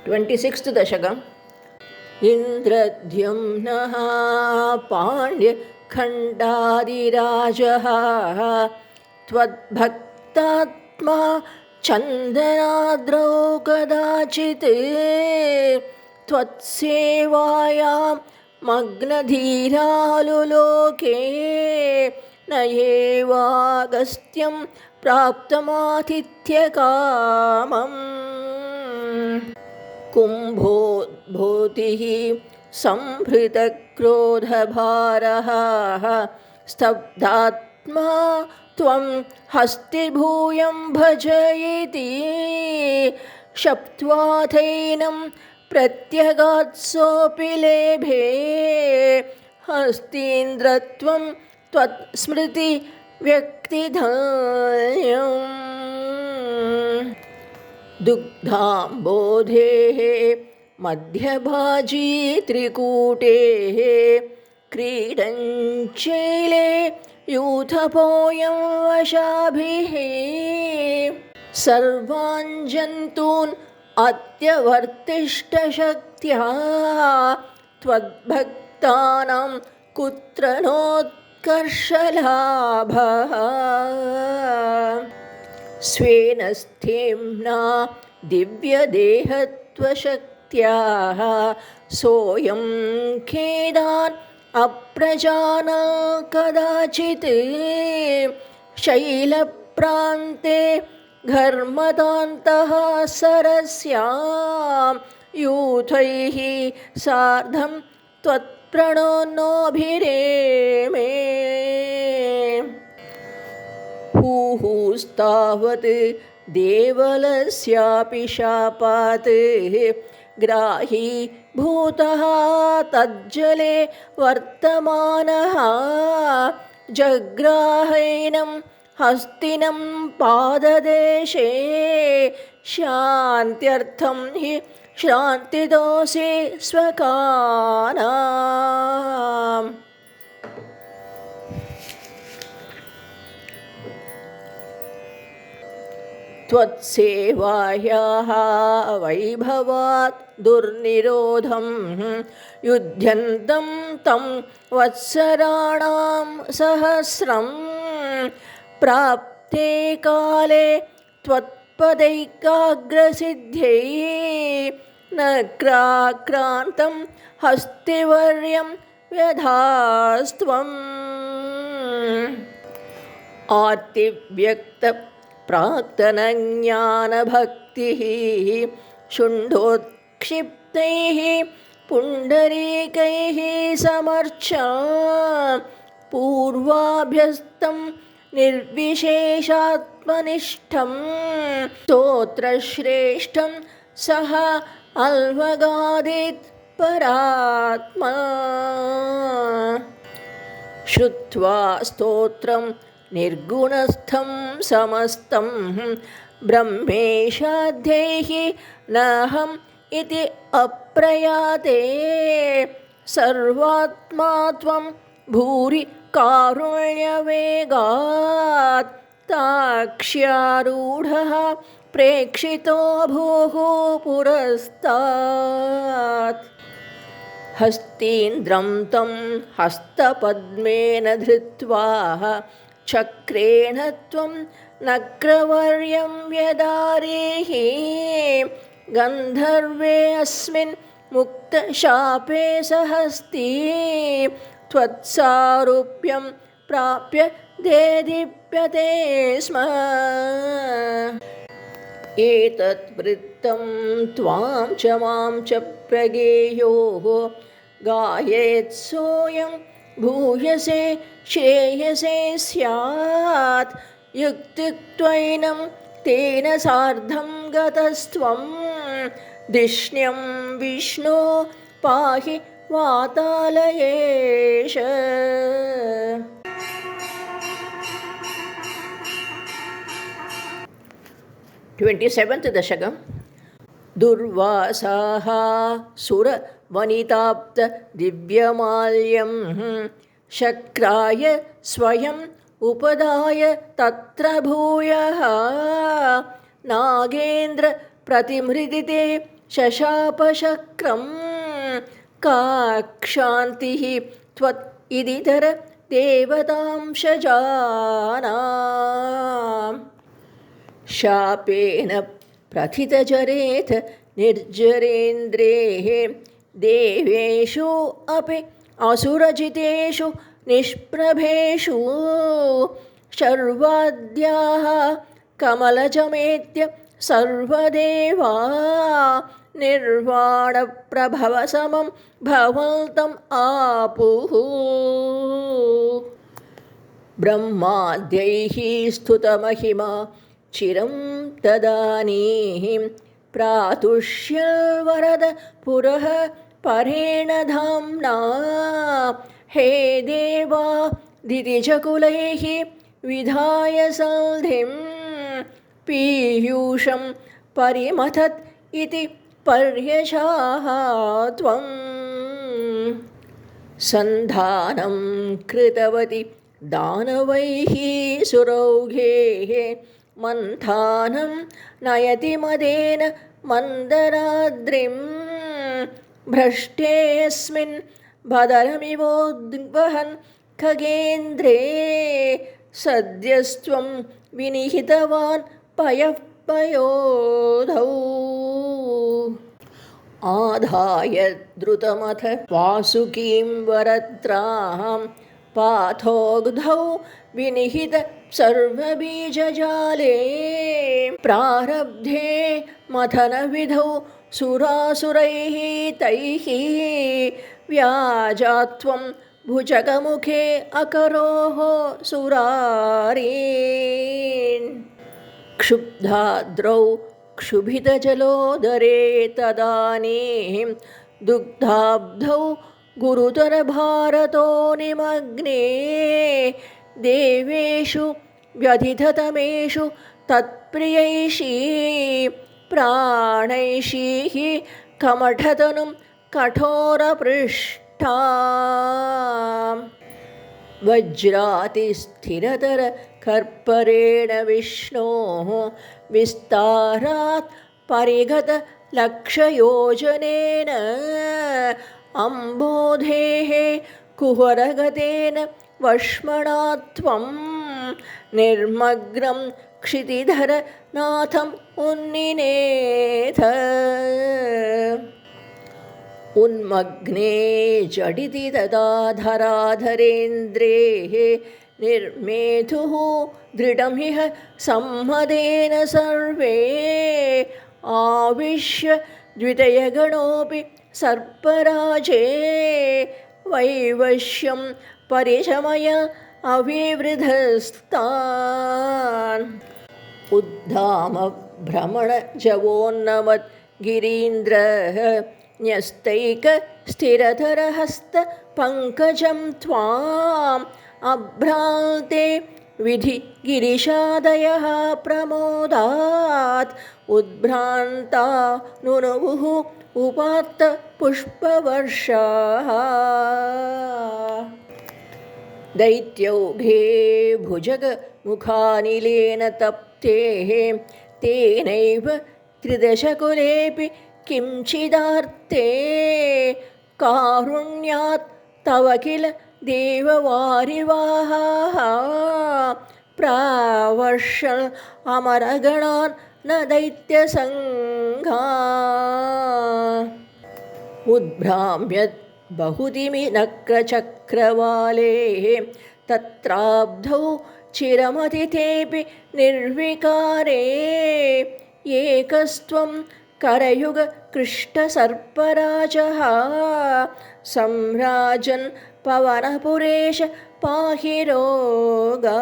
26th दशकम् इन्द्रद्युम्नः पाण्ड्यखण्डादिराजः त्वद्भक्तात्मा चन्दनाद्रौ कदाचित् त्वत्सेवायां मग्नधीरालुलोके न एवागस्त्यं प्राप्तमातिथ्यकामम् कुम्भोद्भूतिः संभृतक्रोधभारः स्तब्धात्मा त्वं हस्तिभूयं भजयति शप्त्वाथैनं प्रत्यगात्सोऽपि लेभे हस्तीन्द्रत्वं त्वत्स्मृति व्यक्तिधायम् दुग्धाम्बोधेः मध्यभाजी त्रिकूटेः क्रीडञ्चैले यूथपोऽयं वशाभिः सर्वान् जन्तून् अत्यवर्तिष्ठशक्त्या त्वद्भक्तानां कुत्र नोत्कर्षलाभः स्वेन स्थेम्ना दिव्यदेहत्वशक्त्या सोऽयं खेदान् अप्रजाना कदाचित् शैलप्रान्ते घर्मदान्तः सरस्यां यूथैः सार्धं त्वत्प्रणोन्नोभिरेमे हुहुस्तावत् देवलस्यापि शापात् ग्राही भूतः तज्जले वर्तमानः जग्राहैनं हस्तिनं पाददेशे शान्त्यर्थं हि श्रान्तिदोषे स्वकानाम् त्वत्सेवायाः वैभवात् दुर्निरोधं युध्यन्तं तं वत्सराणां सहस्रं प्राप्ते काले त्वत्पदैकाग्रसिद्ध्यै नक्राक्रान्तं हस्तिवर्यं व्यधास्त्वम् आर्तिव्यक्त प्राक्तनज्ञानभक्तिः शुण्डोत्क्षिप्तैः पुण्डरीकैः समर्चा पूर्वाभ्यस्तं निर्विशेषात्मनिष्ठं स्तोत्रश्रेष्ठं सः अल्वगादित् परात्मा श्रुत्वा स्तोत्रं निर्गुणस्थं समस्तं ब्रह्मेशाध्यैः नाहम् इति अप्रयाते सर्वात्मा त्वं भूरि कारुण्यवेगात् ताक्ष्यारूढः प्रेक्षितो भूः पुरस्तात् हस्तीन्द्रं तं हस्तपद्मेन धृत्वा चक्रेण त्वं नक्रवर्यं व्यदारेः गन्धर्वे अस्मिन् मुक्तशापे सहस्ती त्वत्सारूप्यं प्राप्य देदीप्यते स्म एतत् वृत्तं त्वां च मां च प्रगेयोः गायेत् सोऽयं भूयसे श्रेयसे स्यात् युक्तित्वैनं तेन सार्धं गतस्त्वं धिष्ण्यं विष्णो पाहि वातालयेश 27th दशकम् दुर्वासाः सुरवनिताप्त दिव्यमाल्यं शक्राय स्वयम् उपदाय तत्र भूयः नागेन्द्र प्रतिमृदिते शशापशक्रं काक्षान्तिः त्वत् इदितर देवतांशजानाम् शापेन प्रथितजरेथ निर्जरेन्द्रेः देवेषु अपि असुरजितेषु निष्प्रभेषु शर्वाद्याः कमलजमेत्य सर्वदेवा निर्वाणप्रभवसमं भवन्तम् आपुः ब्रह्माद्यैः स्तुतमहिमा चिरं तदानीं प्रातुष्यवरद पुरः परेण धाम्ना हे देवा दितिजकुलैः विधाय सन्धिं पीयूषं परिमथत् इति पर्यशाः त्वं सन्धानं कृतवती दानवैः सुरौघेः मन्थानं नयति मदेन मन्दराद्रिं भ्रष्टेऽस्मिन् बदरमिवोद्वहन् खगेन्द्रे सद्यस्त्वं विनिहितवान् पयः पयोधौ आधाय द्रुतमथ वासुकीं वरत्रां पाथोग्धौ विनिहित सर्वबीजजाले प्रारब्धे मथनविधौ सुरासुरैः तैः व्याजात्वं भुजगमुखे अकरोः सुरारीन् क्षुब्धाद्रौ क्षुभितजलोदरे तदानीं दुग्धाब्धौ गुरुतरभारतो निमग्ने देवेषु व्यधिततमेषु तत्प्रियैषी प्राणैषीः कमठतनुं कठोरपृष्ठा वज्रातिस्थिरतर कर्परेण विष्णोः विस्तारात् परिगतलक्षयोजनेन अम्बोधेः कुहरगतेन वष्मणा त्वं निर्मग्नं क्षितिधरनाथम् उन्निनेथ उन्मग्ने जडिति तदा धराधरेन्द्रेः निर्मेधुः दृढमिह सम्मदेन सर्वे आविश्य द्वितयगणोऽपि सर्पराजे वैवश्यं परिशमय अविवृधस्तान् उद्धाम भ्रमणजवोन्नमत् गिरीन्द्रः न्यस्तैक स्थिरधरहस्त पङ्कजं त्वाम् अभ्रान्ते विधि गिरिशादयः प्रमोदात् उद्भ्रान्ता नुनुवुः उपात्त पुष्पवर्षाः दैत्यौघे भुजगमुखानिलेन तप्तेः तेनैव त्रिदशकुलेऽपि किञ्चिदार्ते कारुण्यात् तव किल देववारिवाहाः प्रावर्षन् अमरगणान् न दैत्यसङ्घा उद्भ्राम्यत् बहुदिमिनक्रचक्रवालेः तत्राब्धौ चिरमतिथेऽपि निर्विकारे एकस्त्वं करयुगकृष्टसर्पराजः सम्राजन् पवनपुरेश पाहि रोगात्।